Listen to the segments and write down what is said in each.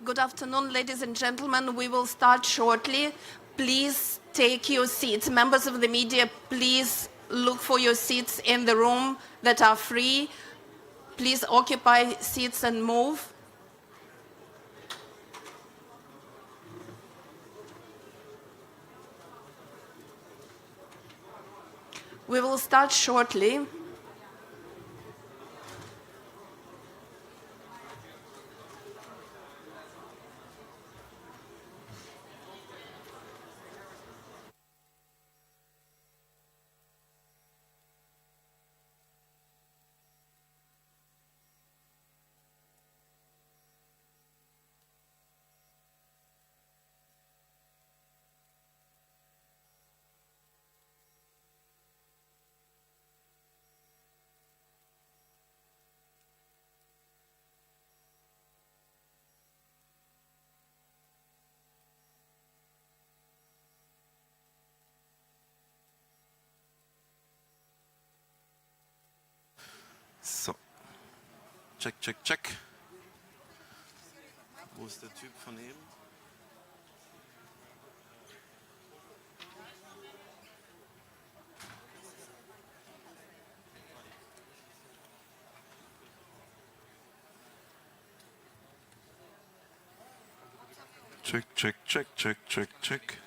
Good afternoon, ladies and gentlemen. We will start shortly. Please take your seats. Members of the media, please look for your seats in the room that are free. Please occupy seats and move. We will start shortly. So, check, check, check. Wo ist der Typ von eben? Check, check, check, check, check, check.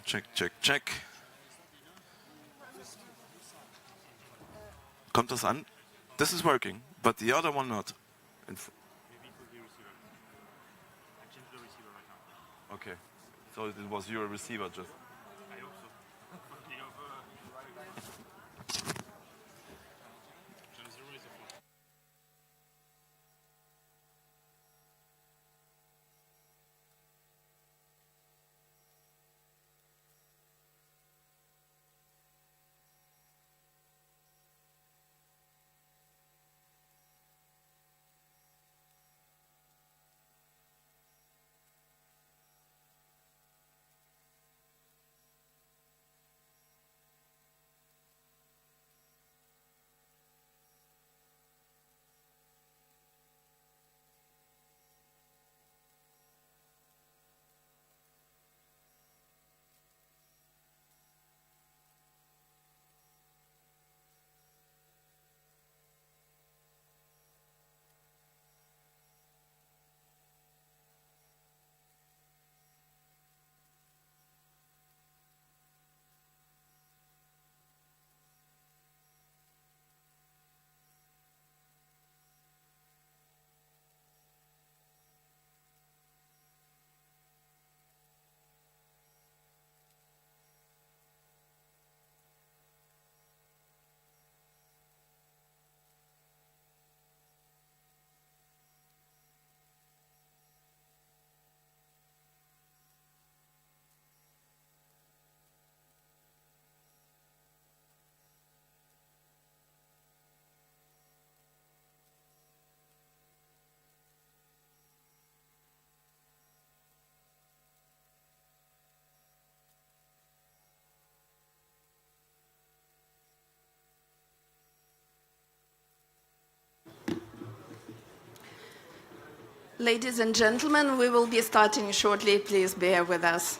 Check, check, check. Kommt das an? This is working, but the other one not. Okay, so it was your receiver just. I hope so. Ladies and gentlemen, we will be starting shortly. Please bear with us.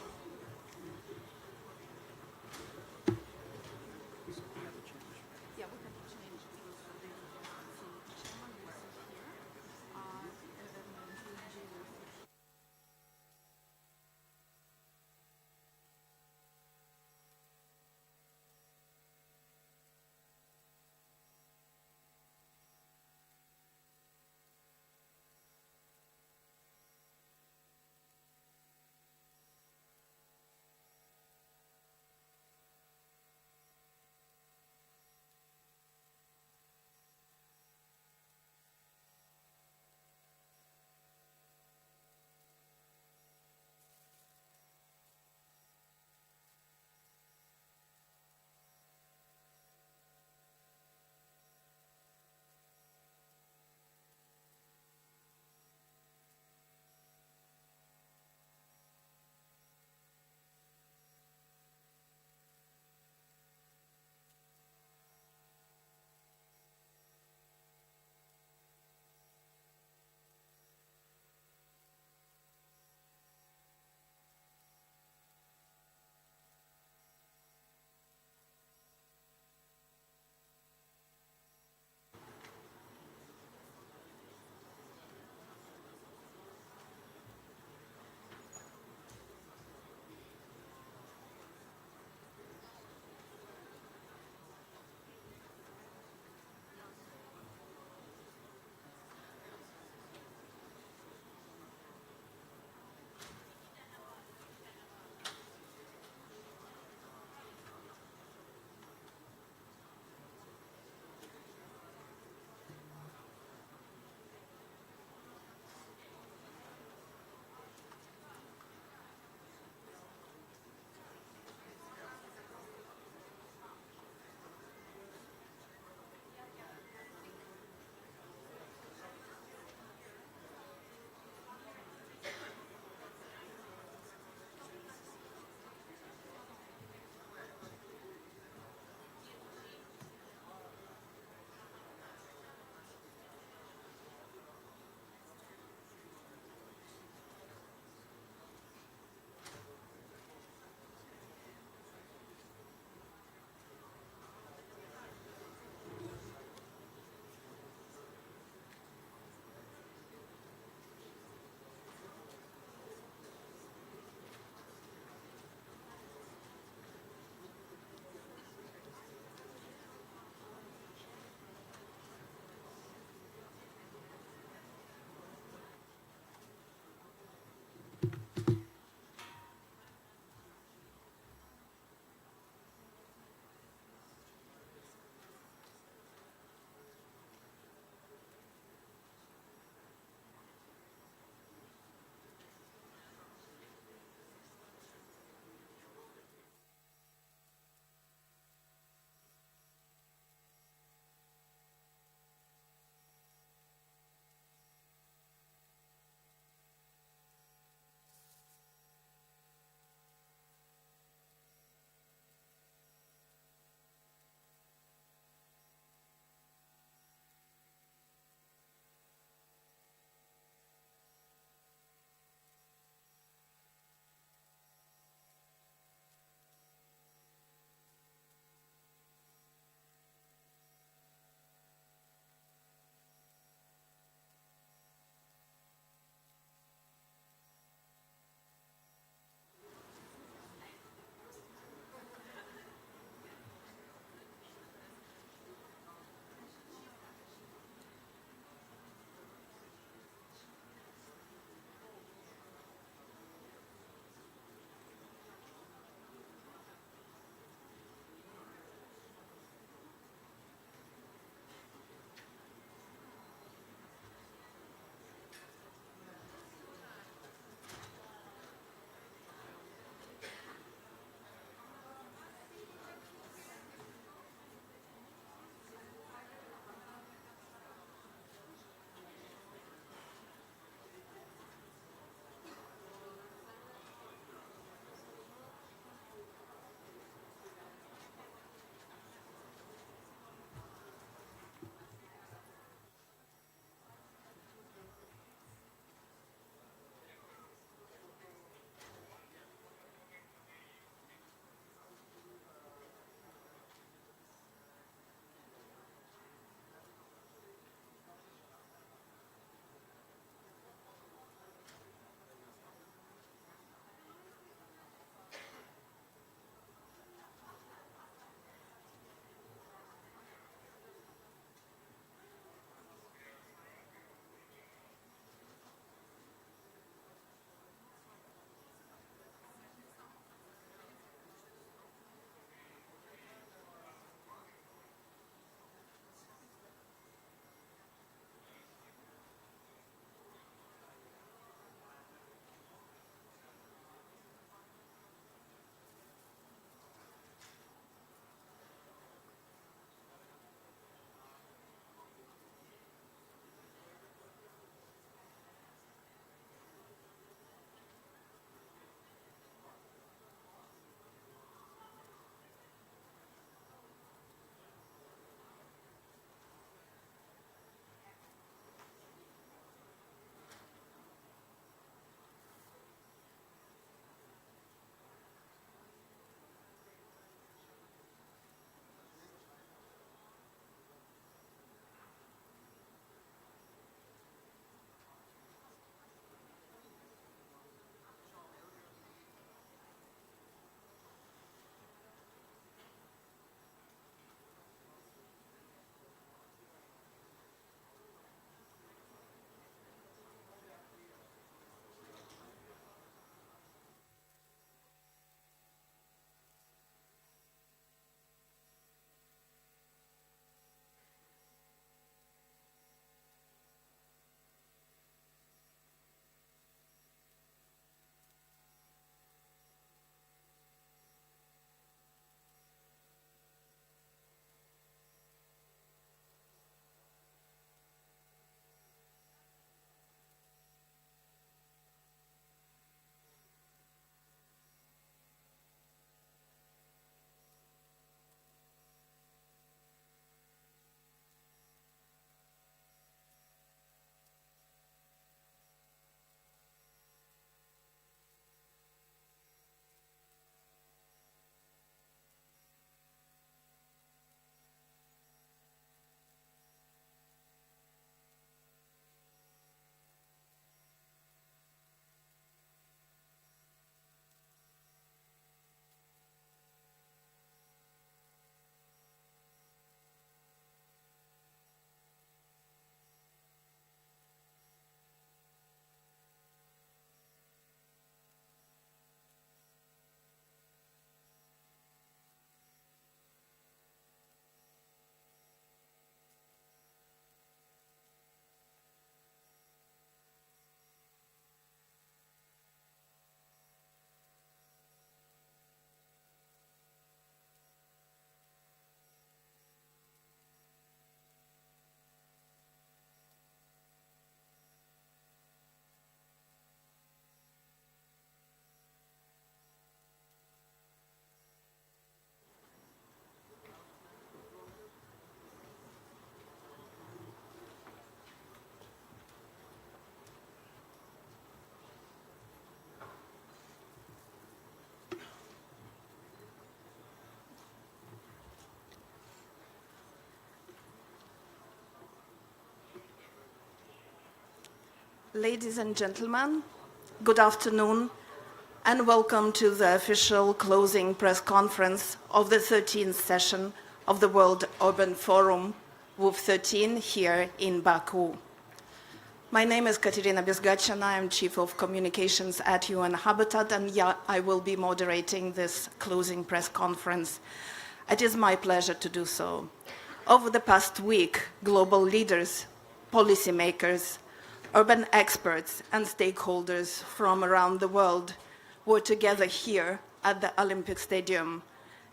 Ladies and gentlemen, good afternoon and welcome to the official closing press conference of the 13th session of the World Urban Forum, WUF13, here in Baku. My name is Katerina Bezgatchina. I am Chief of Communications at UN Habitat, and I will be moderating this closing press conference. It is my pleasure to do so. Over the past week, global leaders, policymakers, urban experts, and stakeholders from around the world were together here at the Olympic Stadium,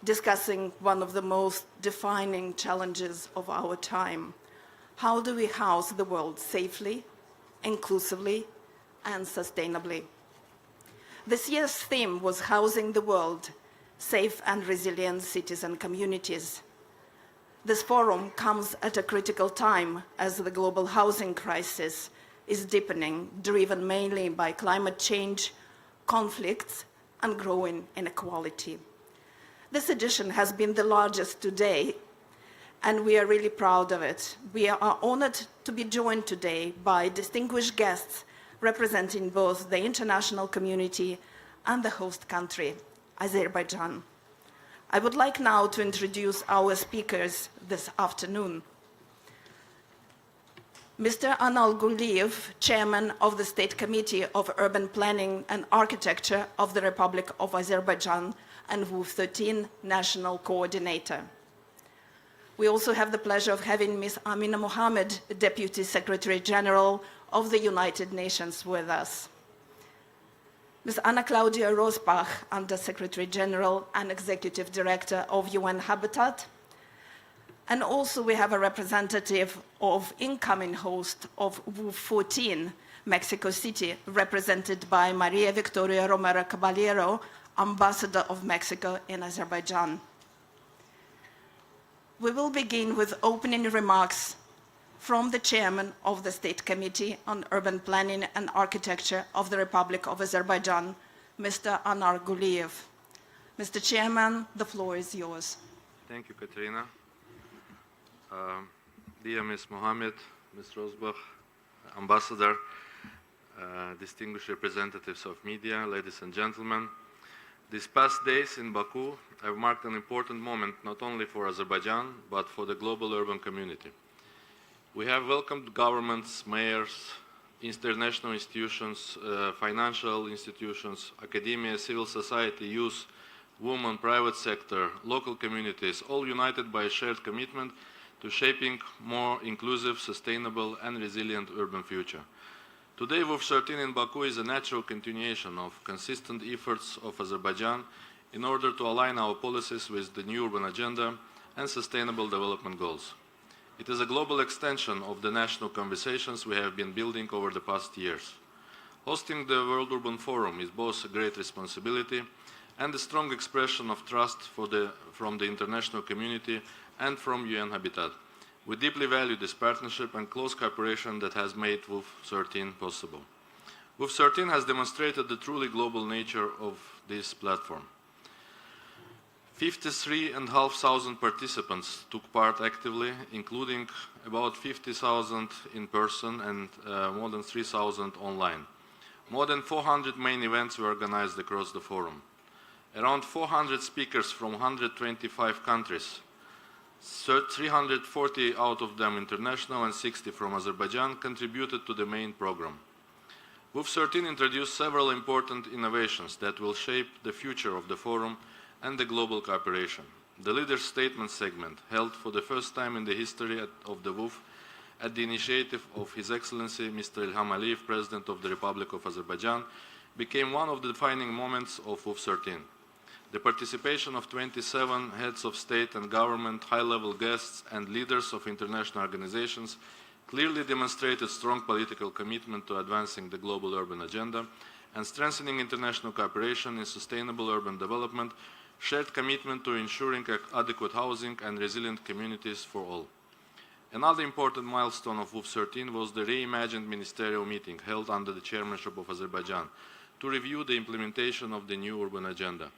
discussing one of the most defining challenges of our time. How do we house the world safely, inclusively, and sustainably? This year's theme was Housing the World, Safe and Resilient Cities and Communities. This forum comes at a critical time as the global housing crisis is deepening, driven mainly by climate change, conflicts, and growing inequality. This edition has been the largest to date, and we are really proud of it. We are honored to be joined today by distinguished guests representing both the international community and the host country, Azerbaijan. I would like now to introduce our speakers this afternoon. Mr. Anal Guliyev, Chairman of the State Committee of Urban Planning and Architecture of the Republic of Azerbaijan and WUF13 National Coordinator. We also have the pleasure of having Ms. Amina Mohammed, Deputy Secretary General of the United Nations, with us. Ms. Anna Claudia Rosbach, Under Secretary General and Executive Director of UN Habitat. And also we have a representative of incoming host of WUF14, Mexico City, represented by Maria Victoria Romero Caballero, Ambassador of Mexico in Azerbaijan. We will begin with opening remarks from the Chairman of the State Committee on Urban Planning and Architecture of the Republic of Azerbaijan, Mr. Anar Guliyev. Mr. Chairman, the floor is yours. Thank you, Katerina. Dear Ms. Mohammed, Ms. Rosbach, Ambassador, distinguished representatives of media, ladies and gentlemen, these past days in Baku have marked an important moment not only for Azerbaijan, but for the global urban community. We have welcomed governments, mayors, international institutions, financial institutions, academia, civil society, youth, women, private sector, local communities, all united by a shared commitment to shaping more inclusive, sustainable, and resilient urban future. Today, WUF13 in Baku is a natural continuation of consistent efforts of Azerbaijan in order to align our policies with the new urban agenda and sustainable development goals. It is a global extension of the national conversations we have been building over the past years. Hosting the World Urban Forum is both a great responsibility and a strong expression of trust from the international community and from UN Habitat. We deeply value this partnership and close cooperation that has made WUF13 possible. WUF13 has demonstrated the truly global nature of this platform. 53,500 participants took part actively, including about 50,000 in person and more than 3,000 online. More than 400 main events were organized across the forum. Around 400 speakers from 125 countries, 340 out of them international and 60 from Azerbaijan, contributed to the main program. WUF13 introduced several important innovations that will shape the future of the forum and the global cooperation. The Leader's Statement segment, held for the first time in the history of the WUF at the initiative of His Excellency Mr. Ilham Aliyev, President of the Republic of Azerbaijan, became one of the defining moments of WUF13. The participation of 27 heads of state and government, high-level guests, and leaders of international organizations clearly demonstrated strong political commitment to advancing the global urban agenda and strengthening international cooperation in sustainable urban development, shared commitment to ensuring adequate housing and resilient communities for all. Another important milestone of WUF13 was the reimagined ministerial meeting held under the chairmanship of Azerbaijan to review the implementation of the new urban agenda.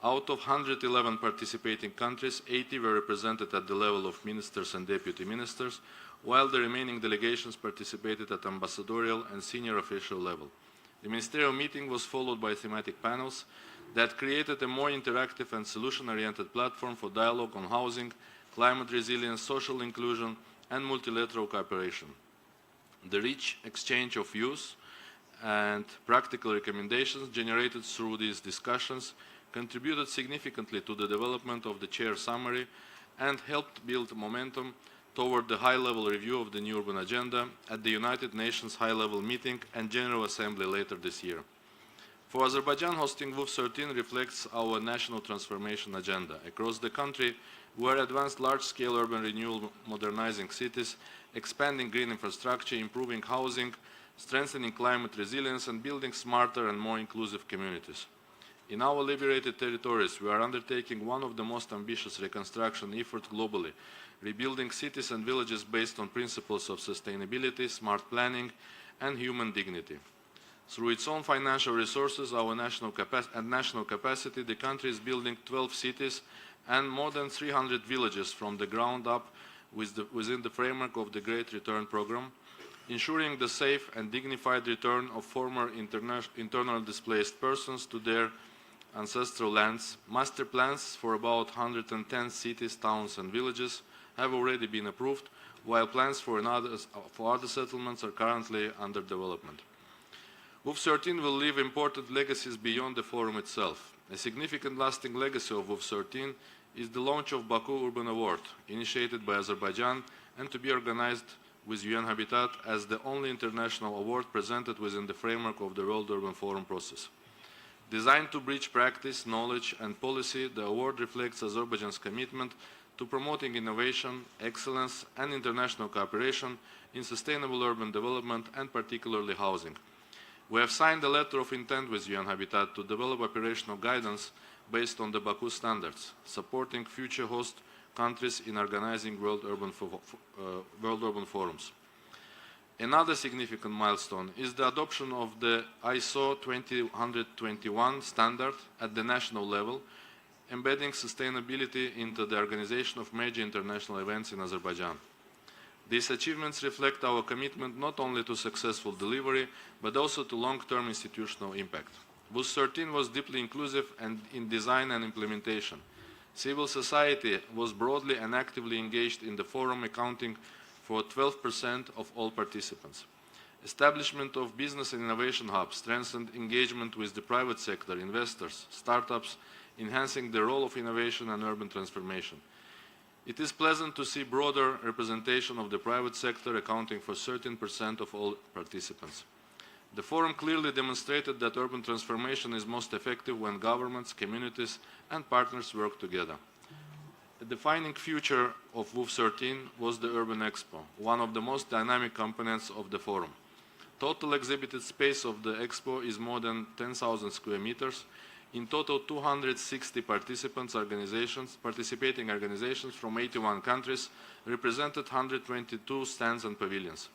Out of 111 participating countries, 80 were represented at the level of ministers and deputy ministers, while the remaining delegations participated at ambassadorial and senior official level. The ministerial meeting was followed by thematic panels that created a more interactive and solution-oriented platform for dialogue on housing, climate resilience, social inclusion, and multilateral cooperation. The rich exchange of views and practical recommendations generated through these discussions contributed significantly to the development of the chair summary and helped build momentum toward the high-level review of the new urban agenda at the United Nations high-level meeting and General Assembly later this year. For Azerbaijan, hosting WUF13 reflects our national transformation agenda. Across the country, we are advanced large-scale urban renewal, modernizing cities, expanding green infrastructure, improving housing, strengthening climate resilience, and building smarter and more inclusive communities. In our liberated territories, we are undertaking one of the most ambitious reconstruction efforts globally, rebuilding cities and villages based on principles of sustainability, smart planning, and human dignity. Through its own financial resources, our national capacity, the country is building 12 cities and more than 300 villages from the ground up within the framework of the Great Return Program, ensuring the safe and dignified return of former internally displaced persons to their ancestral lands. Master plans for about 110 cities, towns, and villages have already been approved, while plans for other settlements are currently under development. WUF13 will leave important legacies beyond the forum itself. A significant lasting legacy of WUF13 is the launch of Baku Urban Award, initiated by Azerbaijan and to be organized with UN Habitat as the only international award presented within the framework of the World Urban Forum process. Designed to bridge practice, knowledge, and policy, the award reflects Azerbaijan's commitment to promoting innovation, excellence, and international cooperation in sustainable urban development and particularly housing. We have signed a letter of intent with UN Habitat to develop operational guidance based on the Baku standards, supporting future host countries in organizing World Urban Forums. Another significant milestone is the adoption of the ISO 20021 standard at the national level, embedding sustainability into the organization of major international events in Azerbaijan. These achievements reflect our commitment not only to successful delivery, but also to long-term institutional impact. WUF13 was deeply inclusive and in design and implementation. Civil society was broadly and actively engaged in the forum, accounting for 12% of all participants. Establishment of business and innovation hubs strengthened engagement with the private sector, investors, startups, enhancing the role of innovation and urban transformation. It is pleasant to see broader representation of the private sector accounting for 13% of all participants. The forum clearly demonstrated that urban transformation is most effective when governments, communities, and partners work together. A defining feature of WUF13 was the Urban Expo, one of the most dynamic components of the forum. Total exhibited space of the Expo is more than 10,000 square meters. In total, 260 participating organizations from 81 countries represented 122 stands and pavilions.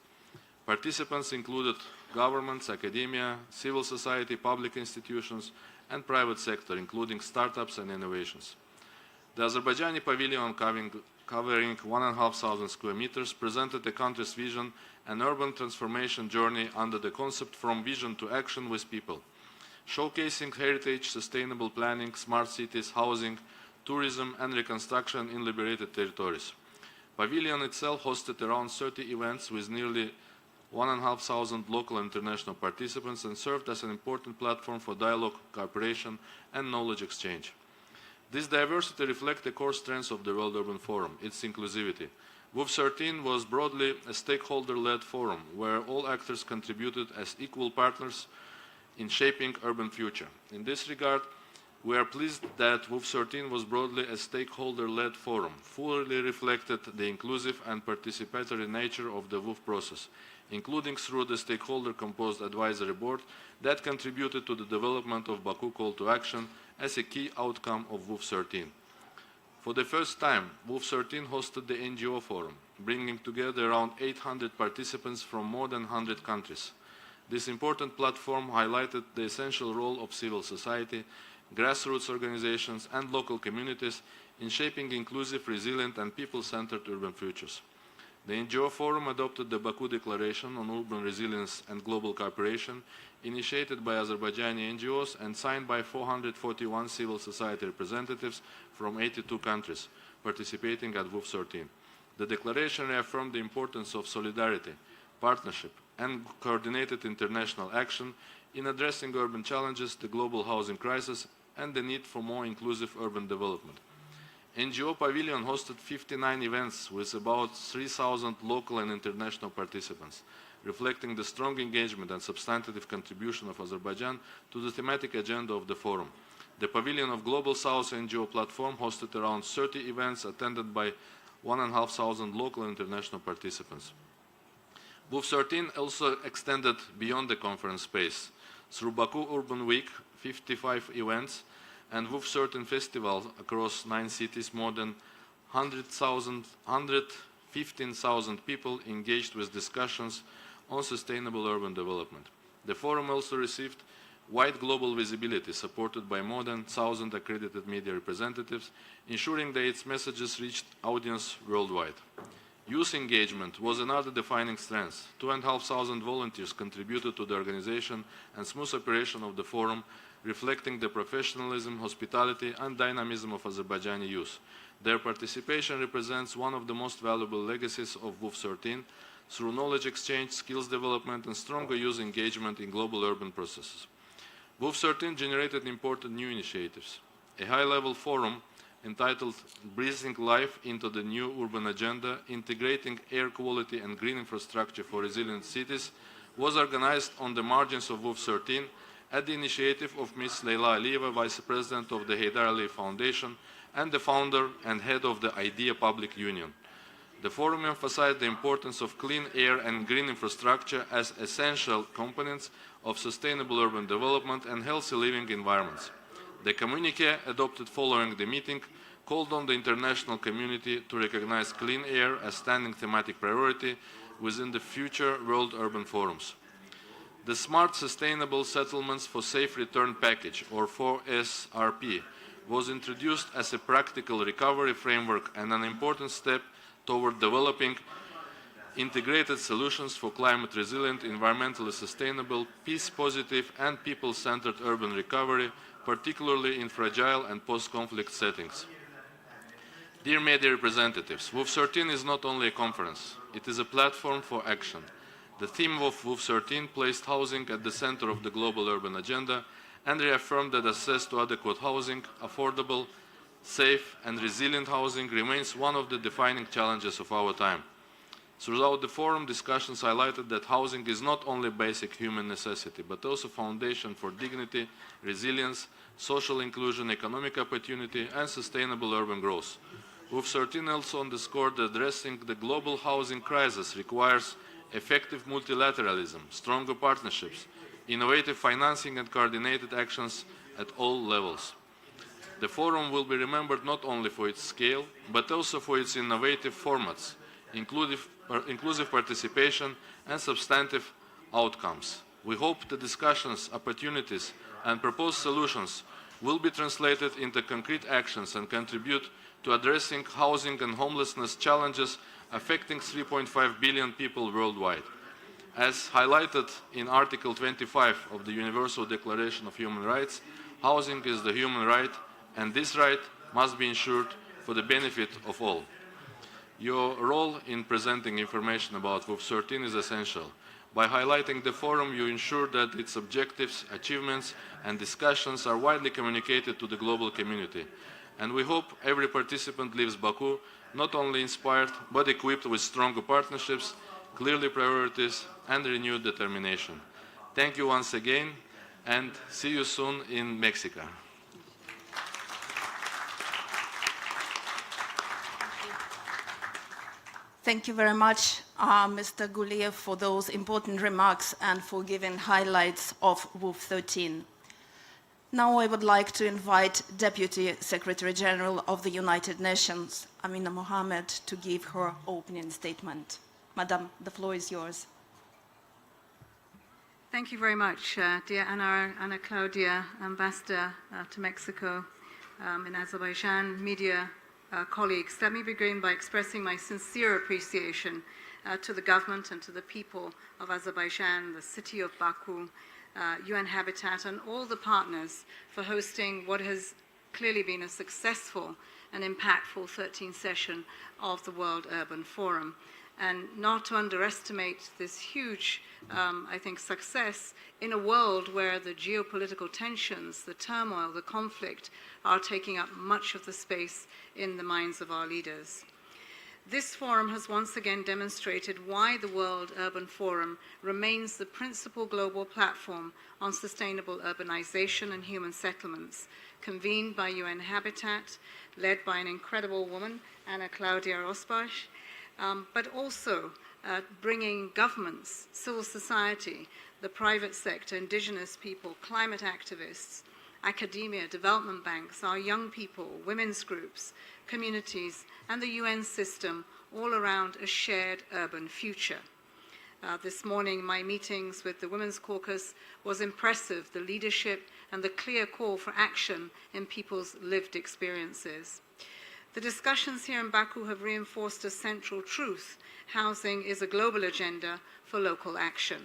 Participants included governments, academia, civil society, public institutions, and private sector, including startups and innovations. The Azerbaijani pavilion, covering 1,500 square meters, presented the country's vision and urban transformation journey under the concept "From Vision to Action with People," showcasing heritage, sustainable planning, smart cities, housing, tourism, and reconstruction in liberated territories. Pavilion itself hosted around 30 events with nearly 1,500 local and international participants and served as an important platform for dialogue, cooperation, and knowledge exchange. This diversity reflects the core strengths of the World Urban Forum, its inclusivity. WUF13 was broadly a stakeholder-led forum where all actors contributed as equal partners in shaping urban future. In this regard, we are pleased that WUF13 was broadly a stakeholder-led forum, fully reflected the inclusive and participatory nature of the WUF process, including through the stakeholder-composed advisory board that contributed to the development of Baku Call to Action as a key outcome of WUF13. For the first time, WUF13 hosted the NGO Forum, bringing together around 800 participants from more than 100 countries. This important platform highlighted the essential role of civil society, grassroots organizations, and local communities in shaping inclusive, resilient, and people-centered urban futures. The NGO Forum adopted the Baku Declaration on Urban Resilience and Global Cooperation, initiated by Azerbaijani NGOs and signed by 441 civil society representatives from 82 countries participating at WUF13. The declaration reaffirmed the importance of solidarity, partnership, and coordinated international action in addressing urban challenges, the global housing crisis, and the need for more inclusive urban development. NGO Pavilion hosted 59 events with about 3,000 local and international participants, reflecting the strong engagement and substantive contribution of Azerbaijan to the thematic agenda of the forum. The Pavilion of Global South NGO platform hosted around 30 events attended by 1,500 local and international participants. WUF13 also extended beyond the conference space. Through Baku Urban Week, 55 events, and WUF13 Festival across 9 cities, more than 115,000 people engaged with discussions on sustainable urban development. The forum also received wide global visibility, supported by more than 1,000 accredited media representatives, ensuring that its messages reached audience worldwide. Youth engagement was another defining strength. 2,500 volunteers contributed to the organization and smooth operation of the forum, reflecting the professionalism, hospitality, and dynamism of Azerbaijani youth. Their participation represents one of the most valuable legacies of WUF13 through knowledge exchange, skills development, and stronger youth engagement in global urban processes. WUF13 generated important new initiatives. A high-level forum entitled Breathing Life into the New Urban Agenda, Integrating Air Quality and Green Infrastructure for Resilient Cities, was organized on the margins of WUF13 at the initiative of Ms. Leyla Aliyeva, Vice President of the Heydar Aliyev Foundation and the founder and head of the IDEA Public Union. The forum emphasized the importance of clean air and green infrastructure as essential components of sustainable urban development and healthy living environments. The communiqué adopted following the meeting called on the international community to recognize clean air as standing thematic priority within the future World Urban Forums. The Smart Sustainable Settlements for Safe Return Package, or 4SRP, was introduced as a practical recovery framework and an important step toward developing integrated solutions for climate-resilient, environmentally sustainable, peace-positive, and people-centered urban recovery, particularly in fragile and post-conflict settings. Dear media representatives, WUF13 is not only a conference, it is a platform for action. The theme of WUF13 placed housing at the center of the global urban agenda and reaffirmed that access to adequate housing, affordable, safe, and resilient housing remains one of the defining challenges of our time. Throughout the forum, discussions highlighted that housing is not only a basic human necessity, but also a foundation for dignity, resilience, social inclusion, economic opportunity, and sustainable urban growth. WUF13 also underscored that addressing the global housing crisis requires effective multilateralism, stronger partnerships, innovative financing, and coordinated actions at all levels. The forum will be remembered not only for its scale, but also for its innovative formats, inclusive participation, and substantive outcomes. We hope the discussions, opportunities, and proposed solutions will be translated into concrete actions and contribute to addressing housing and homelessness challenges affecting 3.5 billion people worldwide. As highlighted in Article 25 of the Universal Declaration of Human Rights, housing is the human right, and this right must be ensured for the benefit of all. Your role in presenting information about WUF13 is essential. By highlighting the forum, you ensure that its objectives, achievements, and discussions are widely communicated to the global community. And we hope every participant leaves Baku not only inspired, but equipped with stronger partnerships, clear priorities, and renewed determination. Thank you once again, and see you soon in Mexico. Thank you very much, Mr. Guliev, for those important remarks and for giving highlights of WUF13. Now I would like to invite Deputy Secretary General of the United Nations, Amina Mohammed, to give her opening statement. Madam, the floor is yours. Thank you very much, dear Anna Claudia, Ambassador to Mexico in Azerbaijan, media colleagues, let me begin by expressing my sincere appreciation to the government and to the people of Azerbaijan, the city of Baku, UN Habitat, and all the partners for hosting what has clearly been a successful and impactful 13th session of the World Urban Forum. And not to underestimate this huge, I think, success in a world where the geopolitical tensions, the turmoil, the conflict are taking up much of the space in the minds of our leaders. This forum has once again demonstrated why the World Urban Forum remains the principal global platform on sustainable urbanization and human settlements, convened by UN Habitat, led by an incredible woman, Anna Claudia Rosbach, but also bringing governments, civil society, the private sector, indigenous people, climate activists, academia, development banks, our young people, women's groups, communities, and the UN system all around a shared urban future. This morning, my meetings with the Women's Caucus was impressive, the leadership and the clear call for action in people's lived experiences. The discussions here in Baku have reinforced a central truth: housing is a global agenda for local action.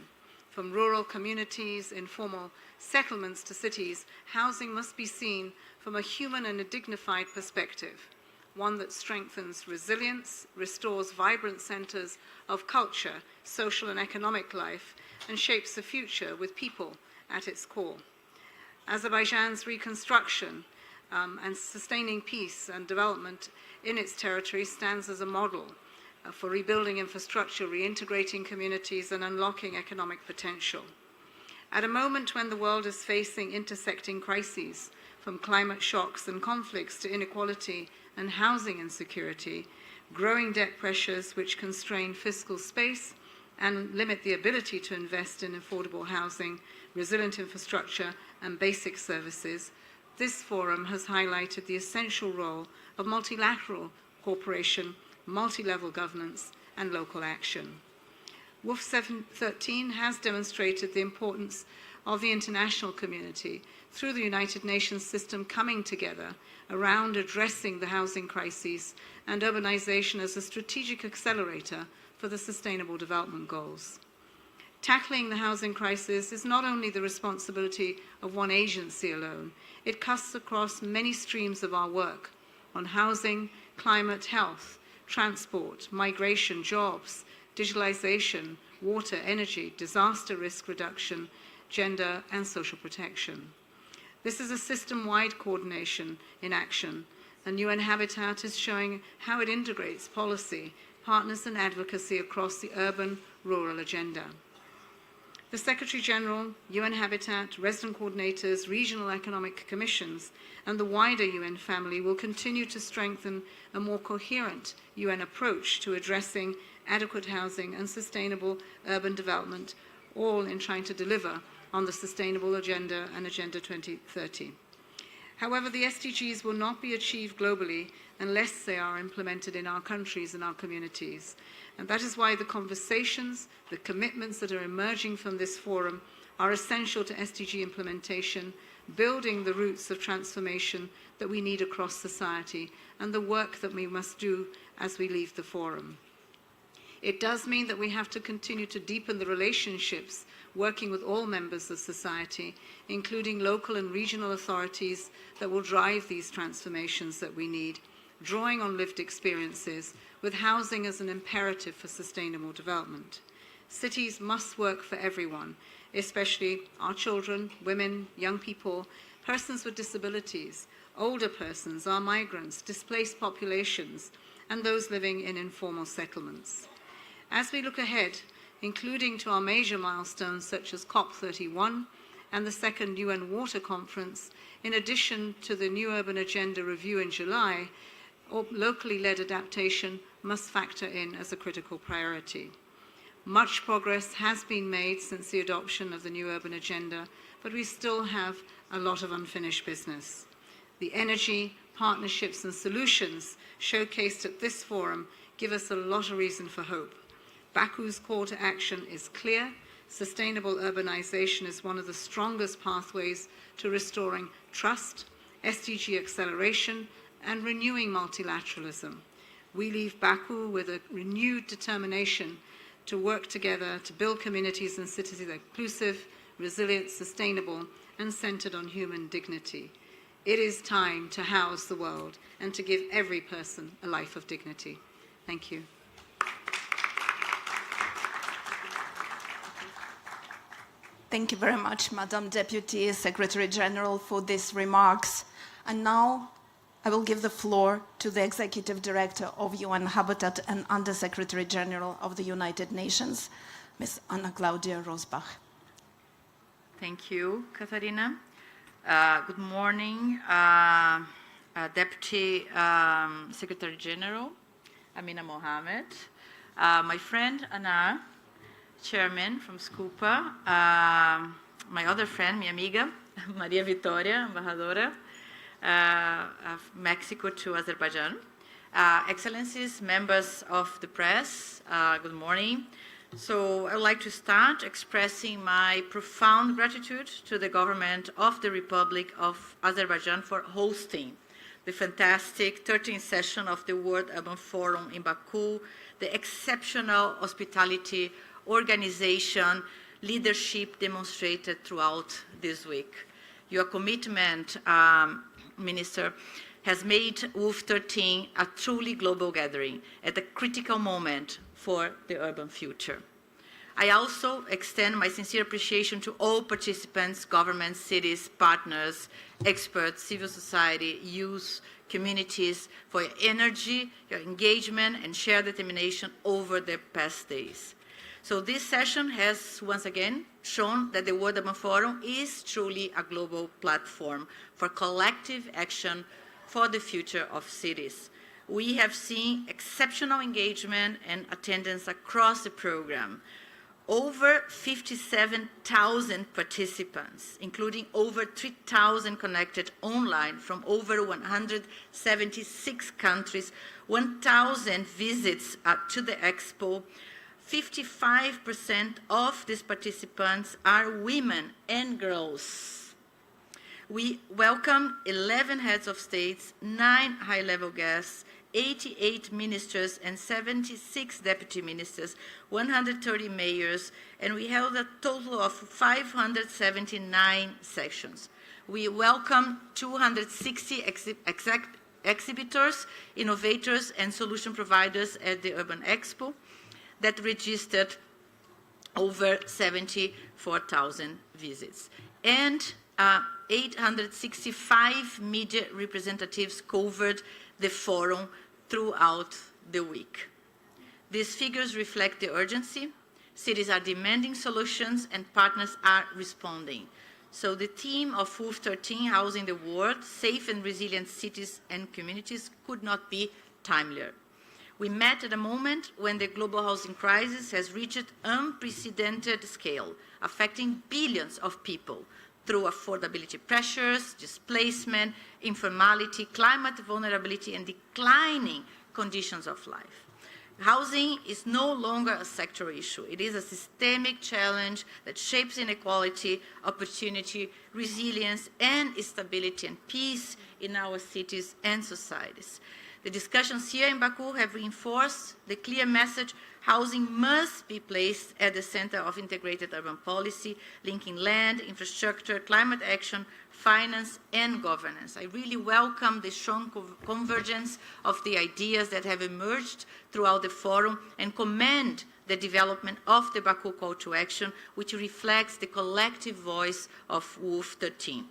From rural communities, informal settlements to cities, housing must be seen from a human and a dignified perspective, one that strengthens resilience, restores vibrant centers of culture, social and economic life, and shapes a future with people at its core. Azerbaijan's reconstruction and sustaining peace and development in its territory stands as a model for rebuilding infrastructure, reintegrating communities, and unlocking economic potential. At a moment when the world is facing intersecting crises, from climate shocks and conflicts to inequality and housing insecurity, growing debt pressures which constrain fiscal space and limit the ability to invest in affordable housing, resilient infrastructure, and basic services, this forum has highlighted the essential role of multilateral cooperation, multi-level governance, and local action. WUF13 has demonstrated the importance of the international community through the United Nations system coming together around addressing the housing crises and urbanization as a strategic accelerator for the Sustainable Development Goals. Tackling the housing crisis is not only the responsibility of one agency alone, it cuts across many streams of our work on housing, climate, health, transport, migration, jobs, digitalization, water, energy, disaster risk reduction, gender, and social protection. This is a system-wide coordination in action, and UN Habitat is showing how it integrates policy, partners, and advocacy across the urban-rural agenda. The Secretary-General, UN Habitat, resident coordinators, regional economic commissions, and the wider UN family will continue to strengthen a more coherent UN approach to addressing adequate housing and sustainable urban development, all in trying to deliver on the Sustainable Agenda and Agenda 2030. However, the SDGs will not be achieved globally unless they are implemented in our countries and our communities. And that is why the conversations, the commitments that are emerging from this forum are essential to SDG implementation, building the roots of transformation that we need across society, and the work that we must do as we leave the forum. It does mean that we have to continue to deepen the relationships, working with all members of society, including local and regional authorities that will drive these transformations that we need, drawing on lived experiences, with housing as an imperative for sustainable development. Cities must work for everyone, especially our children, women, young people, persons with disabilities, older persons, our migrants, displaced populations, and those living in informal settlements. As we look ahead, including to our major milestones such as COP31 and the second UN Water Conference, in addition to the New Urban Agenda review in July, locally led adaptation must factor in as a critical priority. Much progress has been made since the adoption of the New Urban Agenda, but we still have a lot of unfinished business. The energy, partnerships, and solutions showcased at this forum give us a lot of reason for hope. Baku's call to action is clear. Sustainable urbanization is one of the strongest pathways to restoring trust, SDG acceleration, and renewing multilateralism. We leave Baku with a renewed determination to work together to build communities and cities that are inclusive, resilient, sustainable, and centered on human dignity. It is time to house the world and to give every person a life of dignity. Thank you. Thank you very much, Madam Deputy Secretary General, for these remarks. And now I will give the floor to the Executive Director of UN Habitat and Under-Secretary General of the United Nations, Ms. Anna Claudia Rosbach. Thank you, Katharina. Good morning, Deputy Secretary General Amina Mohamed, my friend Anar, Chairman from SCUPA, my other friend, mi amiga, Maria Vitória, Embajadora of Mexico to Azerbaijan, Excellencies, members of the press, good morning. So I would like to start expressing my profound gratitude to the government of the Republic of Azerbaijan for hosting the fantastic 13th session of the World Urban Forum in Baku, the exceptional hospitality, organization, leadership demonstrated throughout this week. Your commitment, Minister, has made WUF13 a truly global gathering at a critical moment for the urban future. I also extend my sincere appreciation to all participants, governments, cities, partners, experts, civil society, youth, communities, for your energy, your engagement, and shared determination over the past days. So this session has once again shown that the World Urban Forum is truly a global platform for collective action for the future of cities. We have seen exceptional engagement and attendance across the program. Over 57,000 participants, including over 3,000 connected online from over 176 countries, 1,000 visits to the expo. 55% of these participants are women and girls. We welcome 11 heads of states, 9 high-level guests, 88 ministers and 76 deputy ministers, 130 mayors, and we held a total of 579 sessions. We welcome 260 exhibitors, innovators, and solution providers at the Urban Expo that registered over 74,000 visits. And 865 media representatives covered the forum throughout the week. These figures reflect the urgency. Cities are demanding solutions and partners are responding. So the theme of WUF13, Housing the World, Safe and Resilient Cities and Communities, could not be timelier. We met at a moment when the global housing crisis has reached unprecedented scale, affecting billions of people through affordability pressures, displacement, informality, climate vulnerability, and declining conditions of life. Housing is no longer a sectoral issue. It is a systemic challenge that shapes inequality, opportunity, resilience, and stability and peace in our cities and societies. The discussions here in Baku have reinforced the clear message: housing must be placed at the center of integrated urban policy, linking land, infrastructure, climate action, finance, and governance. I really welcome the strong convergence of the ideas that have emerged throughout the forum and commend the development of the Baku call to action, which reflects the collective voice of WUF13.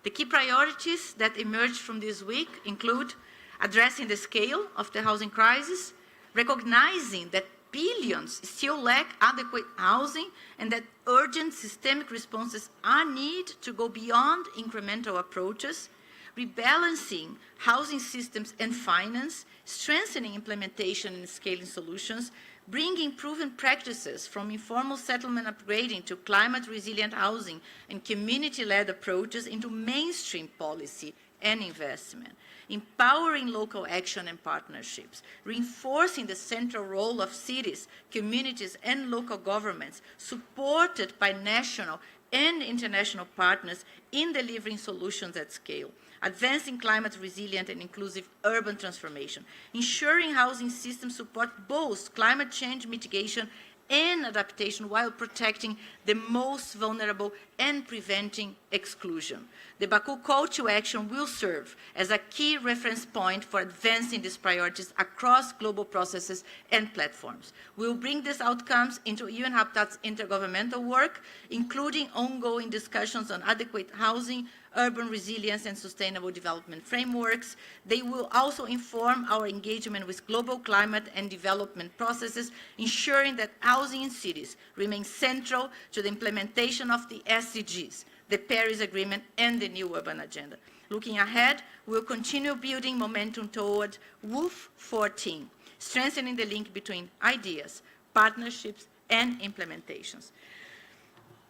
The key priorities that emerged from this week include addressing the scale of the housing crisis, recognizing that billions still lack adequate housing and that urgent systemic responses are needed to go beyond incremental approaches, rebalancing housing systems and finance, strengthening implementation and scaling solutions, bringing proven practices from informal settlement upgrading to climate-resilient housing and community-led approaches into mainstream policy and investment, empowering local action and partnerships, reinforcing the central role of cities, communities, and local governments, supported by national and international partners in delivering solutions at scale, advancing climate resilient and inclusive urban transformation, ensuring housing systems support both climate change mitigation and adaptation while protecting the most vulnerable and preventing exclusion. The Baku call to action will serve as a key reference point for advancing these priorities across global processes and platforms. We will bring these outcomes into UN Habitat's intergovernmental work, including ongoing discussions on adequate housing, urban resilience and sustainable development frameworks. They will also inform our engagement with global climate and development processes, ensuring that housing in cities remains central to the implementation of the SDGs, the Paris Agreement and the new urban agenda. Looking ahead, we'll continue building momentum toward WUF13, strengthening the link between ideas, partnerships, and implementations.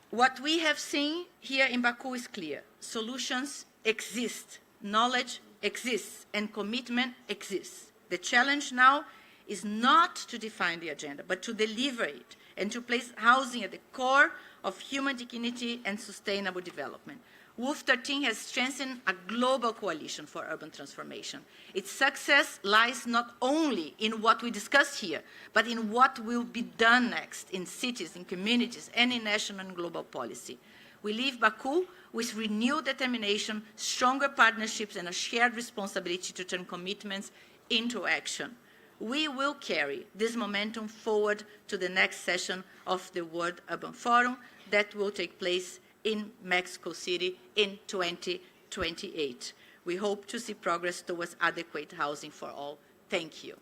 What we have seen here in Baku is clear. Solutions exist, knowledge exists, and commitment exists. The challenge now is not to define the agenda, but to deliver it and to place housing at the core of human dignity and sustainable development. WUF13 has strengthened a global coalition for urban transformation. Its success lies not only in what we discuss here, but in what will be done next in cities, in communities, and in national and global policy. We leave Baku with renewed determination, stronger partnerships, and a shared responsibility to turn commitments into action. We will carry this momentum forward to the next session of the World Urban Forum that will take place in Mexico City in 2028. We hope to see progress towards adequate housing for all. Thank you.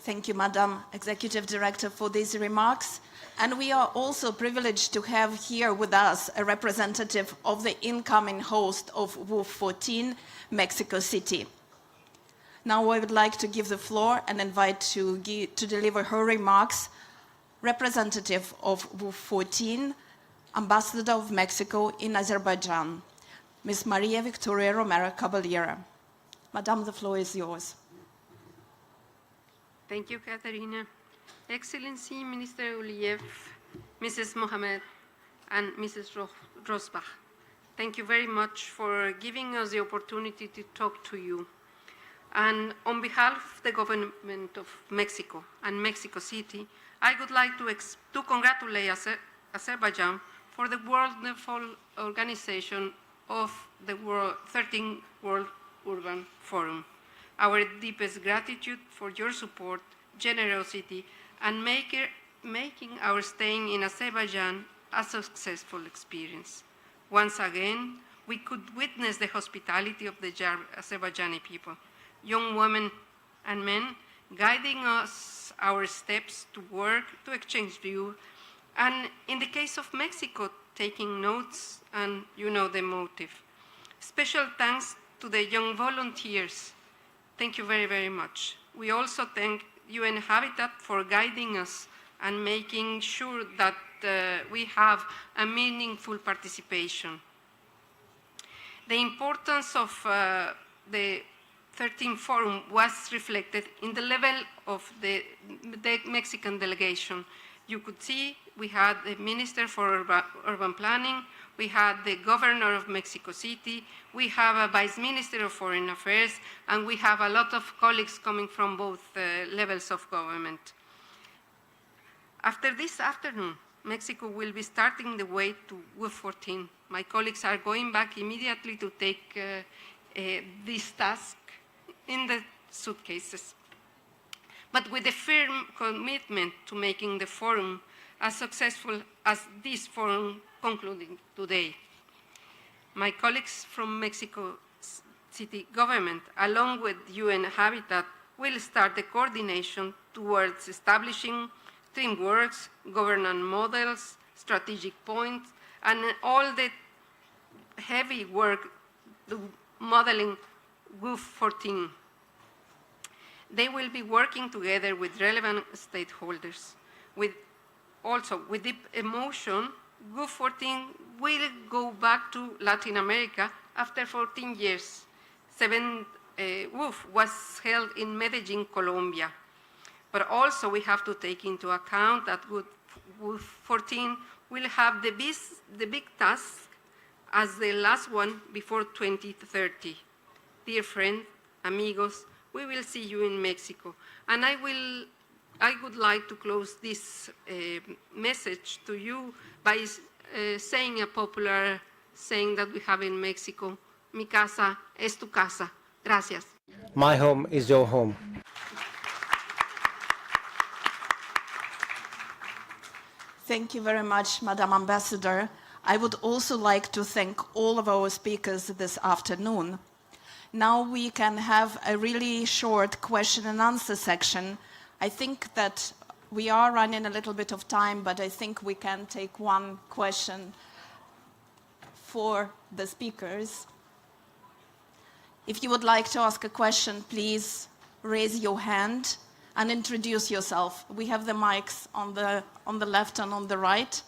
Thank you, Madam Executive Director, for these remarks. And we are also privileged to have here with us a representative of the incoming host of WUF13, Mexico City. Now I would like to give the floor and invite to deliver her remarks representative of WUF13, Ambassador of Mexico in Azerbaijan, Ms. Maria Victoria Romero Caballera. Madam, the floor is yours. Thank you, Katerina. Excellency, Minister Uliev, Mrs. Mohamed, and Mrs. Rosbach, thank you very much for giving us the opportunity to talk to you. And on behalf of the government of Mexico and Mexico City, I would like to congratulate Azerbaijan for the wonderful organization of the 13th World Urban Forum. Our deepest gratitude for your support, generosity, and making our stay in Azerbaijan a successful experience. Once again, we could witness the hospitality of the Azerbaijani people, young women and men guiding us our steps to work, to exchange views, and in the case of Mexico, taking notes, and you know the motive. Special thanks to the young volunteers. Thank you very, very much. We also thank UN Habitat for guiding us and making sure that we have a meaningful participation. The importance of the 13th Forum was reflected in the level of the Mexican delegation. You could see we had the Minister for Urban Planning, we had the Governor of Mexico City, we have a Vice Minister of Foreign Affairs, and we have a lot of colleagues coming from both levels of government. After this afternoon, Mexico will be starting the way to WUF13. My colleagues are going back immediately to take this task in the suitcases, but with a firm commitment to making the forum as successful as this forum concluding today. My colleagues from Mexico City government, along with UN Habitat, will start the coordination towards establishing frameworks, governance models, strategic points, and all the heavy work modeling WUF13. They will be working together with relevant stakeholders. Also, with deep emotion, WUF13 will go back to Latin America after 14 years. WUF was held in Medellin, Colombia. But also we have to take into account that WUF13 will have the big task as the last one before 2030. Dear friends, amigos, we will see you in Mexico. And I would like to close this message to you by saying a popular saying that we have in Mexico: mi casa es tu casa. Gracias. My home is your home. Thank you very much, Madam Ambassador. I would also like to thank all of our speakers this afternoon. Now we can have a really short question and answer section. I think that we are running a little bit of time, but I think we can take one question for the speakers. If you would like to ask a question, please raise your hand and introduce yourself. We have the mics on the left and on the right.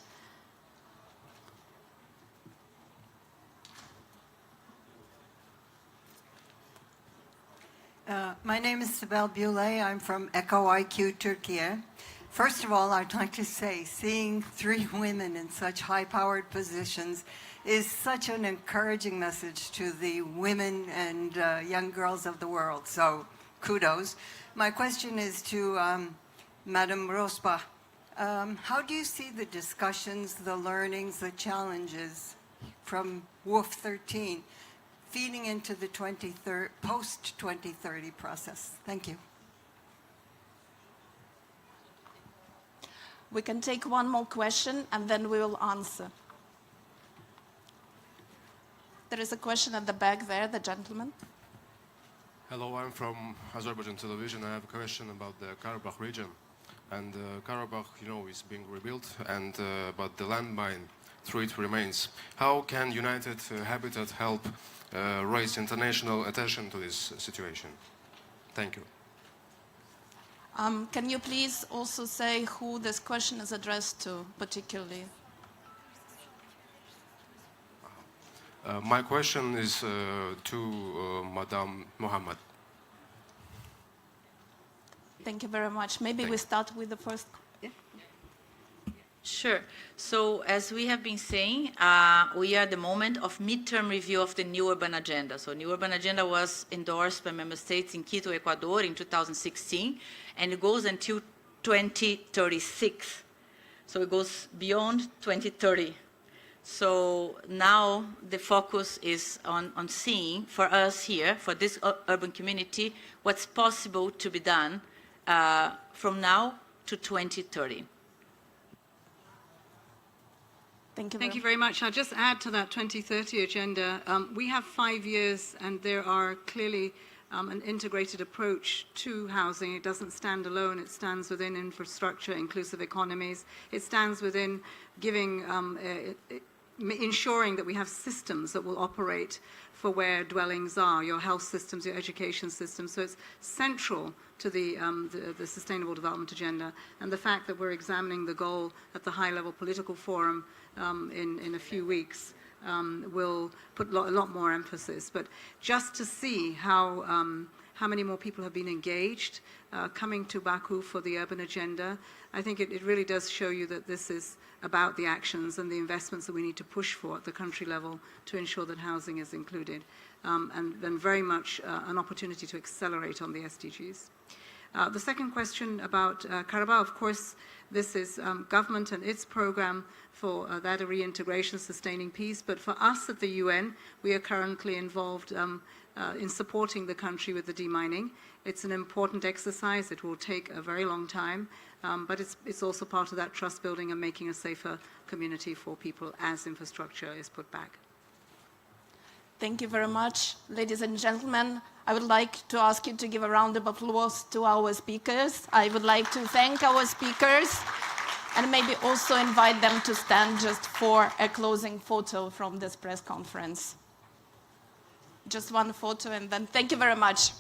My name is Sibel Bule. I'm from Eco IQ, Turkey. First of all, I'd like to say seeing 3 women in such high-powered positions is such an encouraging message to the women and young girls of the world. So kudos. My question is to Madam Rosbach. How do you see the discussions, the learnings, the challenges from WUF13 feeding into the post-2030 process? Thank you. We can take one more question and then we will answer. There is a question at the back there, the gentleman. Hello, I'm from Azerbaijan television. I have a question about the Karabakh region. And Karabakh, is being rebuilt, and but the landmine through it remains. How can United Habitat help raise international attention to this situation? Thank you. Can you please also say who this question is addressed to, particularly? My question is to Madame Mohammed. Thank you very much. Maybe we start with the first. Sure. So as we have been saying, we are at the moment of midterm review of the new urban agenda. So new urban agenda was endorsed by member states in Quito, Ecuador in 2016, and it goes until 2036. So it goes beyond 2030. So now the focus is on seeing, for us here, for this urban community, what's possible to be done from now to 2030. Thank you very much. I'll just add to that 2030 agenda. We have 5 years, and there are clearly an integrated approach to housing. It doesn't stand alone. It stands within infrastructure, inclusive economies. It stands within giving, ensuring that we have systems that will operate for where dwellings are, your health systems, your education systems. So it's central to the Sustainable Development Agenda. And the fact that we're examining the goal at the high-level political forum in a few weeks will put a lot more emphasis. But just to see how many more people have been engaged coming to Baku for the urban agenda, I think it really does show you that this is about the actions and the investments that we need to push for at the country level to ensure that housing is included, and then very much an opportunity to accelerate on the SDGs. The second question about Karabakh, of course, this is government and its program for data reintegration, sustaining peace. But for us at the UN, we are currently involved in supporting the country with the demining. It's an important exercise. It will take a very long time, but it's also part of that trust building and making a safer community for people as infrastructure is put back. Thank you very much. Ladies and gentlemen, I would like to ask you to give a round of applause to our speakers. I would like to thank our speakers and maybe also invite them to stand just for a closing photo from this press conference. Just one photo, and then thank you very much.